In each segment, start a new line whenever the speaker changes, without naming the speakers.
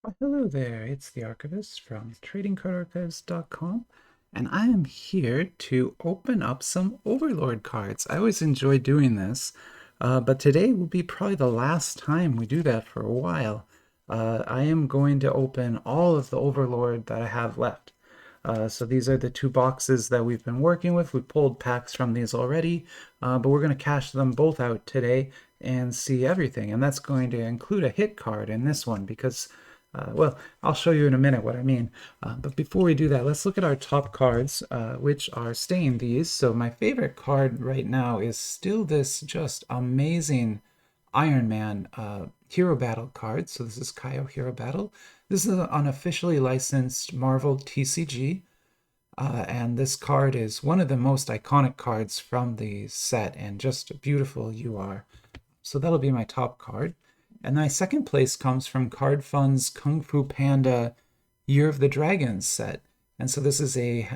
Well, hello there, it's the Archivist from tradingcardarchives.com, and I am here to open up some Overlord cards. I always enjoy doing this, but today will be probably the last time we do that for a while. I am going to open all of the Overlord that I have left. So these are the two boxes that we've been working with. We pulled packs from these already, but we're going to cash them both out today and see everything. And that's going to include a hit card in this one because well, I'll show you in a minute what I mean. But before we do that, let's look at our top cards, which are staying these. So my favorite card right now is still this just amazing Iron Man Hero Battle card. So this is Kaio Hero Battle. This is an unofficially licensed Marvel TCG. And this card is one of the most iconic cards from the set, and just beautiful you are. So that'll be my top card. And my second place comes from Card Fund's Kung Fu Panda Year of the Dragons set. And so this is a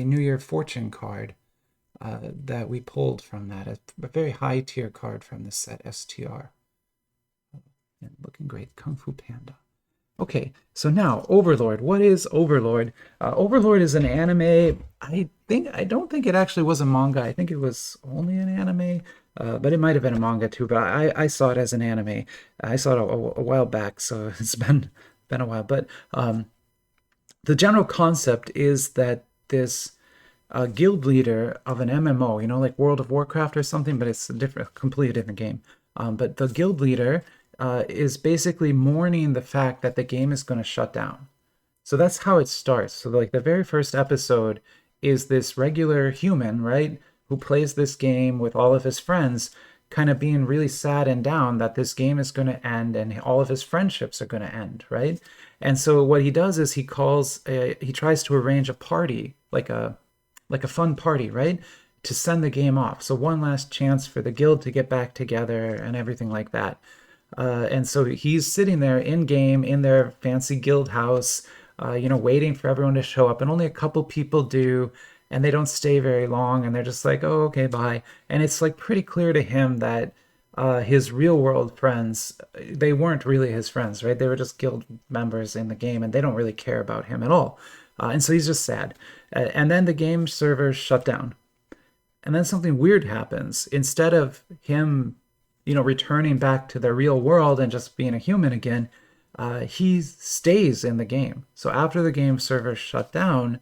New Year Fortune card that we pulled from that, a very high tier card from the set, STR. And looking great, Kung Fu Panda. Okay, so now Overlord. What is Overlord? Overlord is an anime. I don't think it actually was a manga. I think it was only an anime, but it might have been a manga too. But I saw it as an anime. I saw it a while back, so it's been a while. But the general concept is that this guild leader of an MMO, like World of Warcraft or something, but it's a completely different game. But the guild leader is basically mourning the fact that the game is going to shut down. So that's how it starts. So like the very first episode is this regular human, right, who plays this game with all of his friends, kind of being really sad and down that this game is going to end and all of his friendships are going to end, right? And so what he does is he tries to arrange a party, like a fun party, right? To send the game off. So one last chance for the guild to get back together and everything like that. And so he's sitting there in game in their fancy guild house, waiting for everyone to show up. And only a couple people do, and they don't stay very long. And they're just like, oh, okay, bye. And it's like pretty clear to him that his real world friends, they weren't really his friends, right? They were just guild members in the game, and they don't really care about him at all. And so he's just sad. And then the game server shut down. And then something weird happens. Instead of him returning back to the real world and just being a human again, he stays in the game. So after the game server shut down,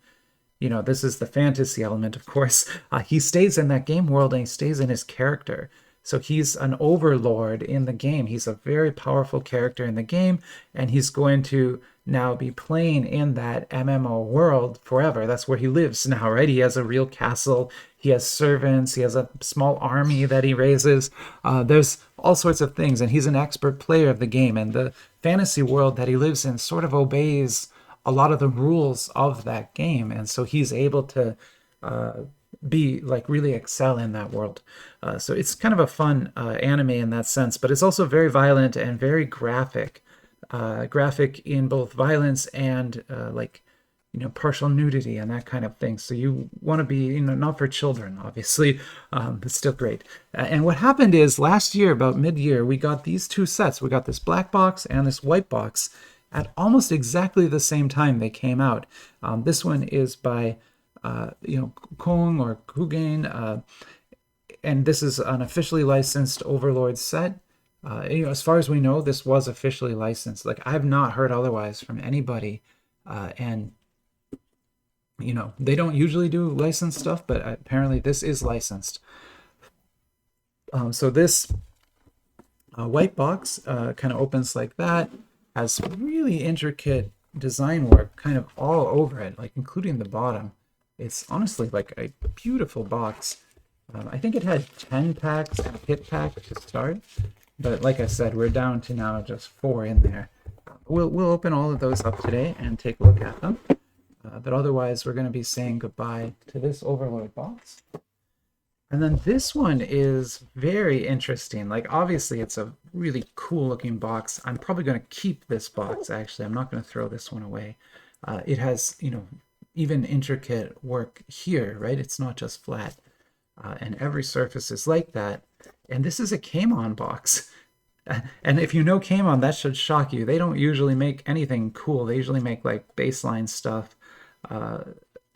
this is the fantasy element, of course. He stays in that game world and he stays in his character. So he's an overlord in the game. He's a very powerful character in the game, and he's going to now be playing in that MMO world forever. That's where he lives now, right? He has a real castle. He has servants. He has a small army that he raises. There's all sorts of things, and he's an expert player of the game. And the fantasy world that he lives in sort of obeys a lot of the rules of that game, and so he's able to be like really excel in that world. So it's kind of a fun anime in that sense, but it's also very violent and very graphic. Graphic in both violence and partial nudity and that kind of thing. So you want to be, not for children, obviously, but still great. And what happened is last year, about mid-year, we got these two sets. We got this black box and this white box at almost exactly the same time they came out. This one is by Kong or Kugain, and this is an officially licensed Overlord set. As far as we know, this was officially licensed. Like, I've not heard otherwise from anybody, and they don't usually do licensed stuff, but apparently this is licensed. So this white box kind of opens like that, has really intricate design work kind of all over it, like including the bottom. It's honestly like a beautiful box. I think it had 10 packs and a hit pack to start, but like I said, we're down to now just 4 in there. We'll open all of those up today and take a look at them. But otherwise, we're going to be saying goodbye to this Overlord box. And then this one is very interesting. Like, obviously, it's a really cool looking box. I'm probably going to keep this box, actually. I'm not going to throw this one away. It has, even intricate work here, right? It's not just flat. And every surface is like that. And this is a Camon box. And if you know Camon, that should shock you. They don't usually make anything cool. They usually make like baseline stuff. Uh,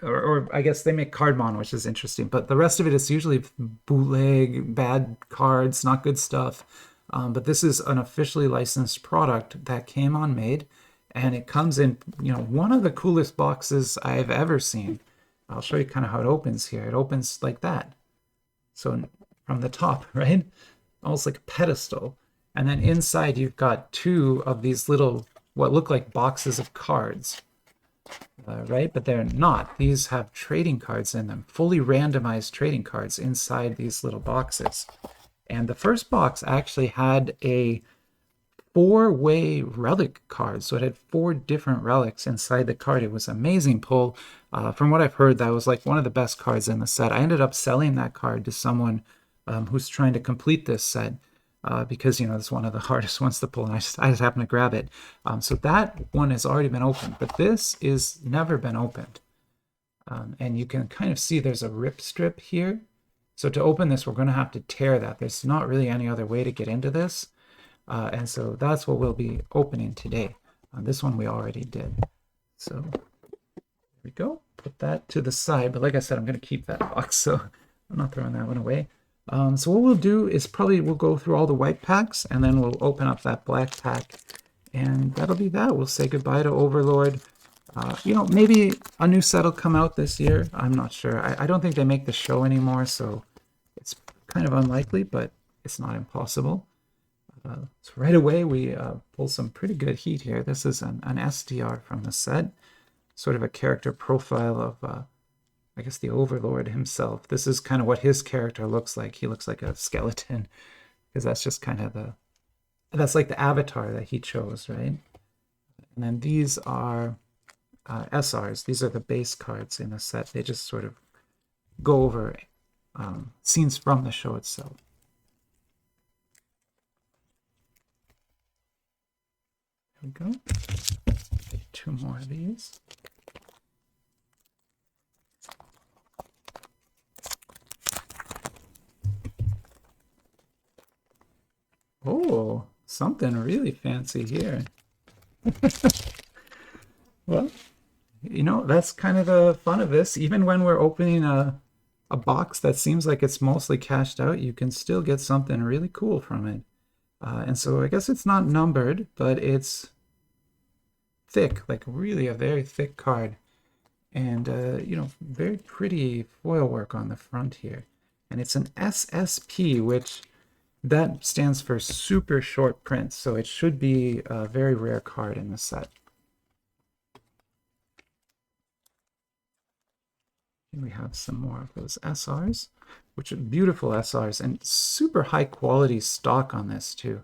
or I guess they make cardmon, which is interesting. But the rest of it is usually bootleg, bad cards, not good stuff. But this is an officially licensed product that Camon made, and it comes in, one of the coolest boxes I've ever seen. I'll show you kind of how it opens here. It opens like that. So from the top, right? Almost like a pedestal. And then inside you've got two of these little, what look like boxes of cards, right? But they're not. These have trading cards in them, fully randomized trading cards inside these little boxes. And the first box actually had a four-way relic card. So it had four different relics inside the card. It was an amazing pull. From what I've heard, that was like one of the best cards in the set. I ended up selling that card to someone who's trying to complete this set because, it's one of the hardest ones to pull, and I just happened to grab it. So that one has already been opened, but this is never been opened. And you can kind of see there's a rip strip here. So to open this, we're going to have to tear that. There's not really any other way to get into this. And so that's what we'll be opening today. This one we already did. So there we go. Put that to the side. But like I said, I'm going to keep that box, so I'm not throwing that one away. So what we'll do is we'll go through all the white packs, and then we'll open up that black pack. And that'll be that. We'll say goodbye to Overlord. Maybe a new set will come out this year. I'm not sure. I don't think they make the show anymore, so it's kind of unlikely, but it's not impossible. So right away, we pull some pretty good heat here. This is an SDR from the set, sort of a character profile of, I guess, the Overlord himself. This is kind of what his character looks like. He looks like a skeleton, because that's just kind of that's like the avatar that he chose, right? And then these are SRs. These are the base cards in the set. They just sort of go over scenes from the show itself. There we go. Two more of these. Oh, something really fancy here. Well, that's kind of the fun of this. Even when we're opening a box that seems like it's mostly cashed out, you can still get something really cool from it. And so I guess it's not numbered, but it's thick, like really a very thick card. And, very pretty foil work on the front here. And it's an SSP, which that stands for super short print. So it should be a very rare card in the set. Here we have some more of those SRs, which are beautiful SRs and super high quality stock on this too.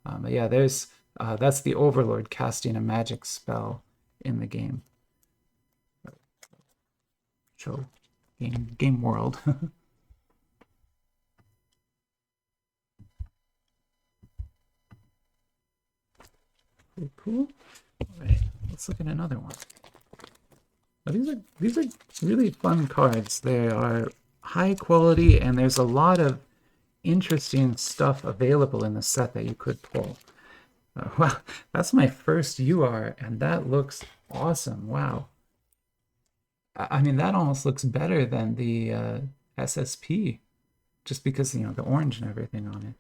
But yeah, that's the Overlord casting a magic spell in the game. Show game world. Pretty cool. All right, let's look at another one. Now, these are really fun cards. They are high quality, and there's a lot of interesting stuff available in the set that you could pull. Wow, that's my first UR, and that looks awesome. Wow. I mean, that almost looks better than the SSP, just because, the orange and everything on it.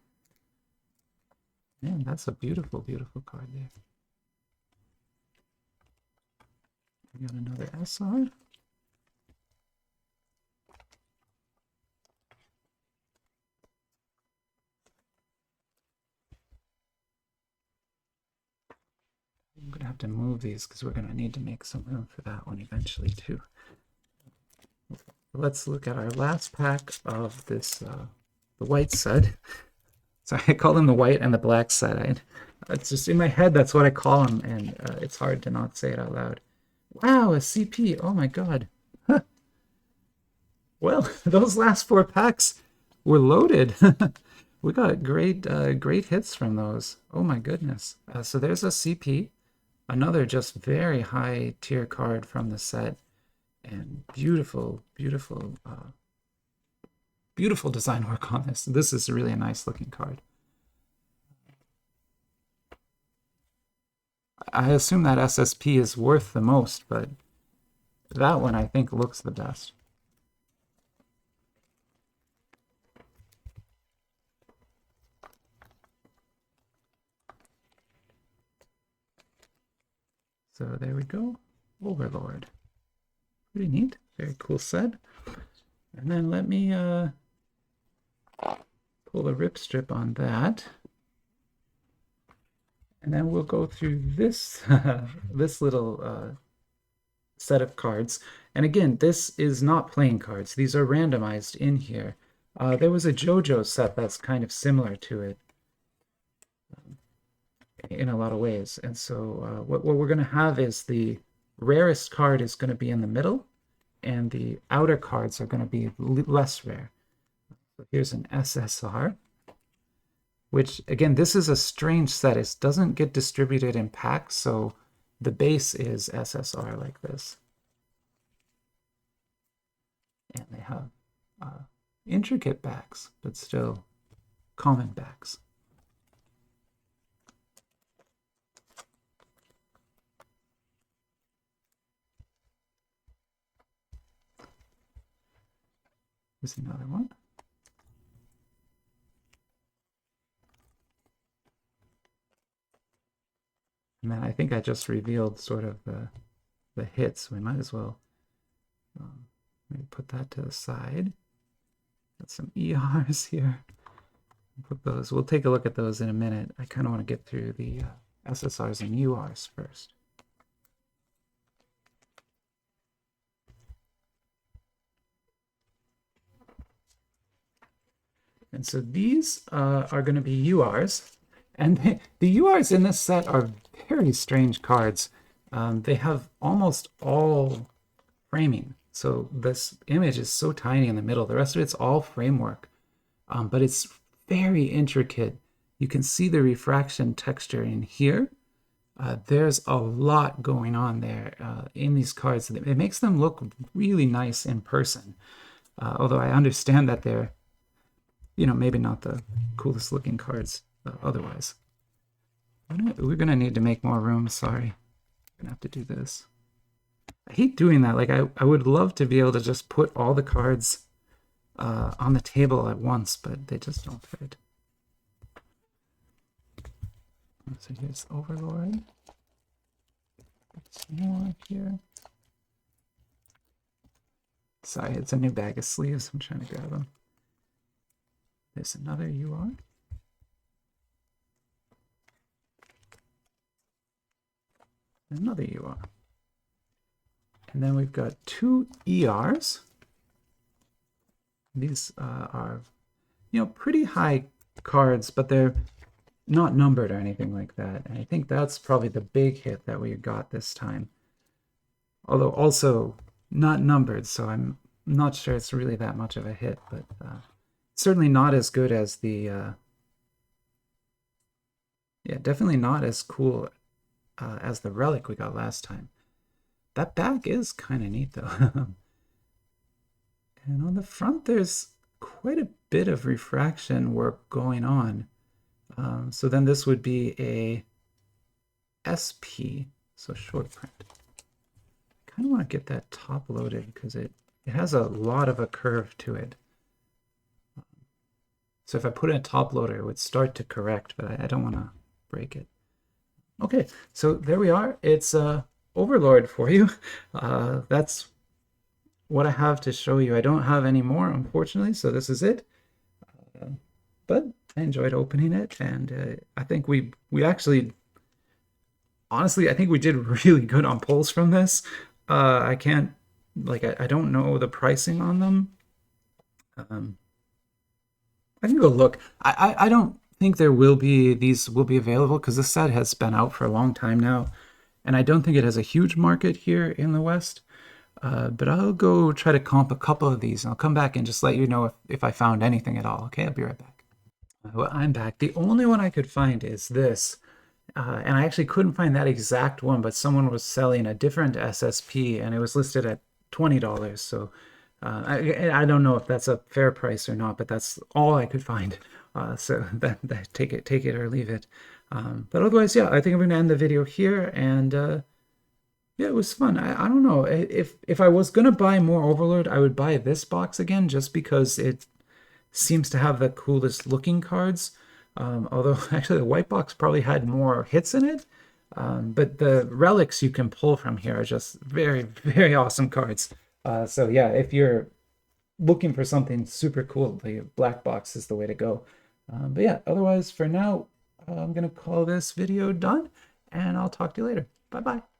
Man, that's a beautiful, beautiful card there. We got another SR. I'm going to have to move these because we're going to need to make some room for that one eventually too. Let's look at our last pack of this, the white set. So I call them the white and the black set. It's just in my head, that's what I call them, and it's hard to not say it out loud. Wow, a CP. Oh my god. Huh. Well, those last four packs were loaded. We got great hits from those. Oh my goodness. So there's a CP, another just very high tier card from the set, and beautiful, beautiful, beautiful design work on this. This is really a nice looking card. I assume that SSP is worth the most, but that one I think looks the best. So there we go. Overlord. Pretty neat. Very cool set. And then let me pull the rip strip on that. And then we'll go through this this little set of cards. And again, this is not playing cards. These are randomized in here. There was a JoJo set that's kind of similar to it in a lot of ways. And so what we're going to have is the rarest card is going to be in the middle, and the outer cards are going to be less rare. So here's an SSR, which, again, this is a strange set. It doesn't get distributed in packs, so the base is SSR like this. And they have intricate backs, but still common backs. Here's another one. And then I think I just revealed sort of the hits. We might as well maybe put that to the side. Got some ERs here. Put those. We'll take a look at those in a minute. I kind of want to get through the SSRs and URs first. And so these are going to be URs. And the URs in this set are very strange cards. They have almost all framing. So this image is so tiny in the middle. The rest of it's all framework. But it's very intricate. You can see the refraction texture in here. There's a lot going on there in these cards. It makes them look really nice in person. Although I understand that they're, maybe not the coolest looking cards otherwise. We're gonna need to make more room. Sorry, I'm gonna have to do this. I hate doing that. Like I would love to be able to just put all the cards on the table at once, but they just don't fit. So here's Overlord. Some more here. Sorry, it's a new bag of sleeves. I'm trying to grab them. There's another UR. Another UR. And then we've got two ERs. These are, pretty high cards, but they're not numbered or anything like that. And I think that's probably the big hit that we got this time. Although also not numbered, so I'm not sure it's really that much of a hit, but certainly not as good as the, definitely not as cool as the relic we got last time. That back is kind of neat though. And on the front, there's quite a bit of refraction work going on. So then this would be a SP, so short print. I kind of want to get that top loaded because it has a lot of a curve to it. So if I put in a top loader, it would start to correct, but I don't want to break it. Okay, so there we are. It's Overlord for you. That's what I have to show you. I don't have any more, unfortunately, so this is it. But I enjoyed opening it, and I think we actually, honestly, I think we did really good on pulls from this. I can't, I don't know the pricing on them. I can go look. I don't think these will be available because this set has been out for a long time now, and I don't think it has a huge market here in the West. But I'll go try to comp a couple of these, and I'll come back and just let you know if I found anything at all. Okay, I'll be right back. Well, I'm back. The only one I could find is this, and I actually couldn't find that exact one, but someone was selling a different SSP, and it was listed at $20. So I don't know if that's a fair price or not, but that's all I could find. So that take it or leave it. But otherwise, yeah, I think I'm going to end the video here. And yeah, it was fun. I don't know. If I was going to buy more Overlord, I would buy this box again just because it seems to have the coolest looking cards. Although actually the white box probably had more hits in it. But the relics you can pull from here are just very, very awesome cards. So yeah, if you're looking for something super cool, the black box is the way to go. But yeah, otherwise for now, I'm going to call this video done and I'll talk to you later. Bye bye.